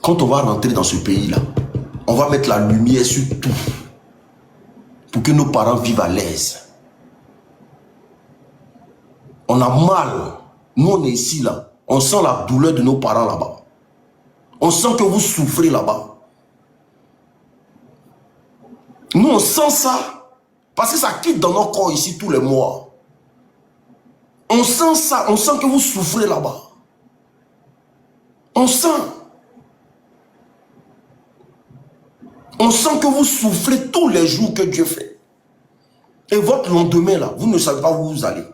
Quand on va rentrer dans ce pays-là, on va mettre la lumière sur tout pour que nos parents vivent à l'aise. On a mal. Nous, on est ici, là. On sent la douleur de nos parents là-bas. On sent que vous souffrez là-bas. Nous, on sent ça parce que ça quitte dans nos corps ici tous les mois. On sent ça. On sent que vous souffrez là-bas. On sent. On sent que vous souffrez tous les jours que Dieu fait. Et votre lendemain, là, vous ne savez pas où vous allez.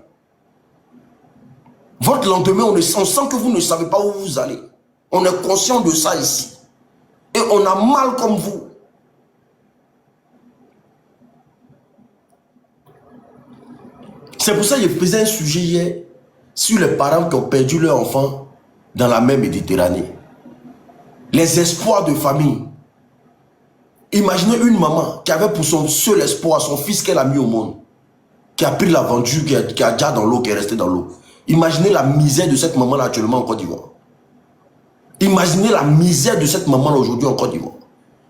Votre lendemain, on sent que vous ne savez pas où vous allez. On est conscient de ça ici. Et on a mal comme vous. C'est pour ça que je faisais un sujet hier sur les parents qui ont perdu leur enfant dans la mer Méditerranée. Les espoirs de famille. Imaginez une maman qui avait pour son seul espoir son fils qu'elle a mis au monde, qui a pris l'aventure, qui a déjà dans l'eau, qui est resté dans l'eau. Imaginez la misère de cette maman-là actuellement en Côte d'Ivoire. Imaginez la misère de cette maman-là aujourd'hui en Côte d'Ivoire.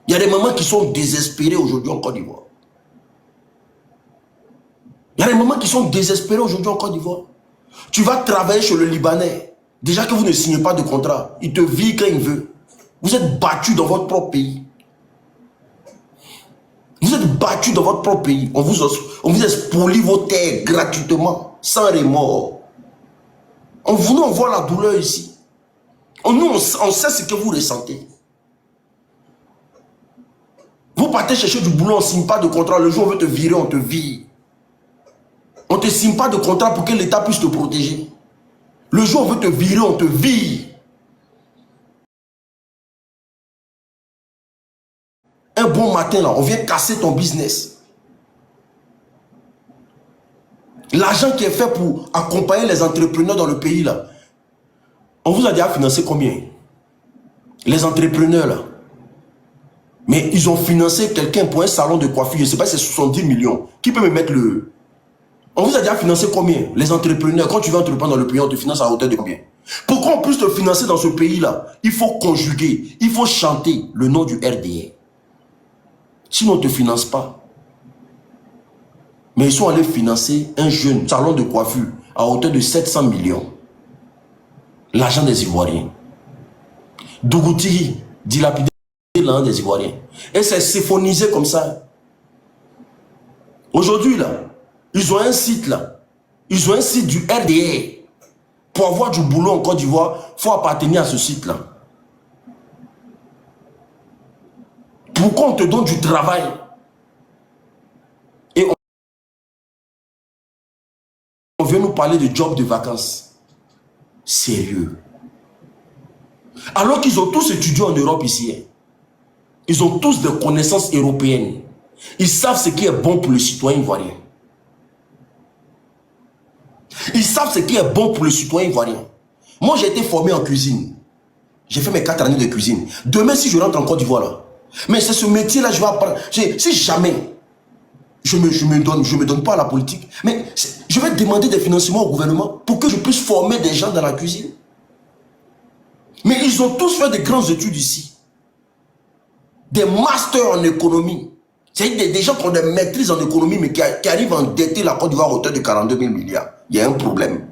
Il y a des mamans qui sont désespérées aujourd'hui en Côte d'Ivoire. Il y a des mamans qui sont désespérées aujourd'hui en Côte d'Ivoire. Tu vas travailler chez le Libanais. Déjà que vous ne signez pas de contrat, il te vit quand il veut. Vous êtes battus dans votre propre pays. Vous êtes battus dans votre propre pays. On vous expolie vos terres gratuitement, sans remords. On voit la douleur ici. On sait ce que vous ressentez. Vous partez chercher du boulot, on ne signe pas de contrat. Le jour où on veut te virer, on te vire. On ne te signe pas de contrat pour que l'État puisse te protéger. Le jour où on veut te virer, on te vire. Un bon matin, là, on vient casser ton business. L'argent qui est fait pour accompagner les entrepreneurs dans le pays, là, on vous a déjà financé combien? Les entrepreneurs, là. Mais ils ont financé quelqu'un pour un salon de coiffure, je ne sais pas si c'est 70 millions. Qui peut me mettre le... On vous a déjà financé combien? Les entrepreneurs, quand tu veux entreprendre dans le pays, on te finance à hauteur de combien? Pour qu'on puisse te financer dans ce pays-là, il faut conjuguer, il faut chanter le nom du RDA. Sinon, on ne te finance pas. Mais ils sont allés financer un jeune salon de coiffure à hauteur de 700 millions. L'argent des Ivoiriens. Dougouti, dilapidé l'argent des Ivoiriens. Et c'est symphonisé comme ça. Aujourd'hui, là, ils ont un site, là. Ils ont un site du RDA. Pour avoir du boulot en Côte d'Ivoire, il faut appartenir à ce site-là. Pourquoi on te donne du travail? Et on vient nous parler de job de vacances. Sérieux. Alors qu'ils ont tous étudié en Europe ici. Ils ont tous des connaissances européennes. Ils savent ce qui est bon pour le citoyen ivoirien. Ils savent ce qui est bon pour le citoyen ivoirien. Moi, j'ai été formé en cuisine. J'ai fait mes 4 années de cuisine. Demain, si je rentre en Côte d'Ivoire, là, mais c'est ce métier-là, je vais apprendre. Si jamais je me donne pas à la politique, mais je vais demander des financements au gouvernement pour que je puisse former des gens dans la cuisine. Mais ils ont tous fait de grandes études ici. Des masters en économie. C'est-à-dire des gens qui ont des maîtrises en économie, mais qui arrivent à endetter la Côte d'Ivoire à hauteur de 42 000 milliards. Il y a un problème.